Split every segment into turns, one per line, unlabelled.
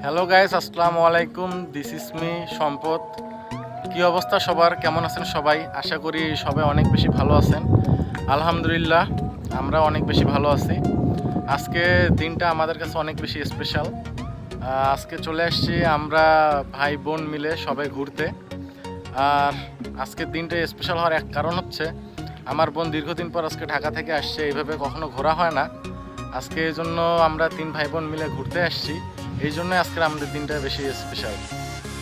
Hello guys, আসসালামু আলাইকুম। This is me সম্পদ। কি অবস্থা সবার? কেমন আছেন সবাই? আশা করি সবাই অনেক বেশি ভালো আছেন। আলহামদুলিল্লাহ, আমরা অনেক বেশি ভালো আছি। আজকে দিনটা আমাদের কাছে অনেক বেশি স্পেশাল। আজকে চলে আসছি আমরা ভাই বোন মিলে সবাই ঘুরতে। আর আজকের দিনটা স্পেশাল হওয়ার এক কারণ হচ্ছে আমার বোন দীর্ঘদিন পর আজকে ঢাকা থেকে আসছে। এইভাবে কখনো ঘোরা হয় না। আজকে এই জন্য আমরা 3 ভাই বোন মিলে ঘুরতে আসছি। এই জন্যই আজকের আমাদের দিনটা বেশি স্পেশাল।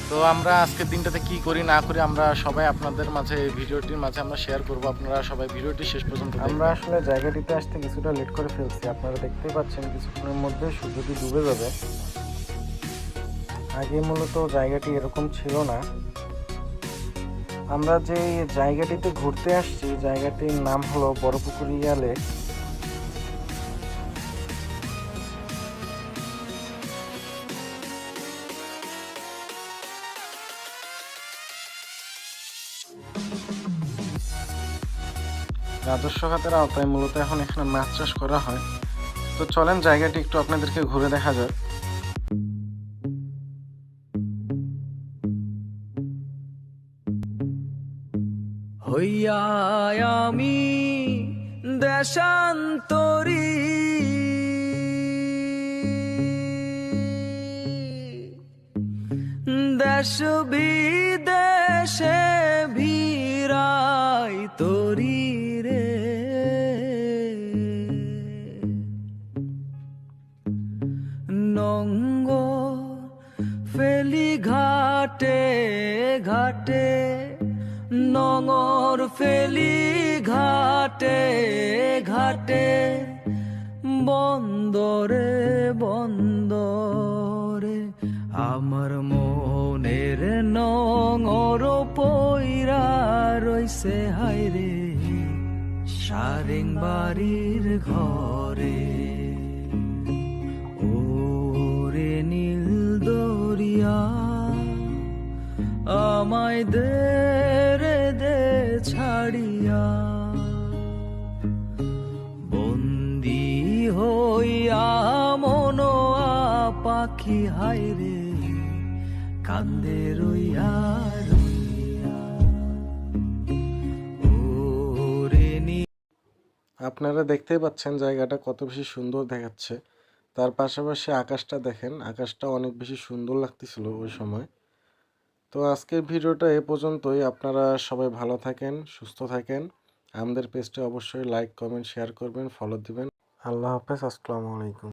তো আমরা আজকের দিনটাতে কি করি না করি আমরা সবাই আপনাদের মাঝে এই ভিডিওটির মাঝে আমরা শেয়ার করব। আপনারা সবাই ভিডিওটি শেষ পর্যন্ত দেখবেন।
আমরা আসলে জায়গাটিতে আসতে কিছুটা লেট করে ফেলছি। আপনারা দেখতেই পাচ্ছেন কিছুক্ষণের মধ্যে সূর্যটি ডুবে যাবে। আগে মূলত জায়গাটি এরকম ছিল না। আমরা যে জায়গাটিতে ঘুরতে আসছি জায়গাটির নাম হলো বড়পুকুরিয়া লেক। রাজস্ব খাতের আওতায় মূলত এখন এখানে মাছ চাষ করা হয়। তো চলেন জায়গাটি একটু আপনাদেরকে ঘুরে দেখা যাক।
হইয়া আমি দেশান্তরী দেশ বিদেশে ভিড়াই তরি রে নঙ্গ ফেলি ঘাটে ঘাটে নঙর ফেলি ঘাটে ঘাটে বন্দরে বন্দরে আমার মনের নঙর পইরা রইছে হাইরে সারেং বাড়ির ঘরে ওরে নীল দরিয়া আমায় দে রে দে ছাড়িয়া বন্দি হইয়া মনোয়া পাখি হাইরে কান্দে রইয়া রইয়া ওরে নি।
আপনারা দেখতেই পাচ্ছেন জায়গাটা কত বেশি সুন্দর দেখাচ্ছে। তার পাশাপাশি আকাশটা দেখেন, আকাশটা অনেক বেশি সুন্দর লাগতেছিল ওই সময়। তো আজকের ভিডিওটা এ পর্যন্তই। আপনারা সবাই ভালো থাকেন, সুস্থ থাকেন। আমাদের পেজটা অবশ্যই লাইক, কমেন্ট, শেয়ার করবেন, ফলো দিবেন। আল্লাহ হাফেজ, আসসালামু আলাইকুম।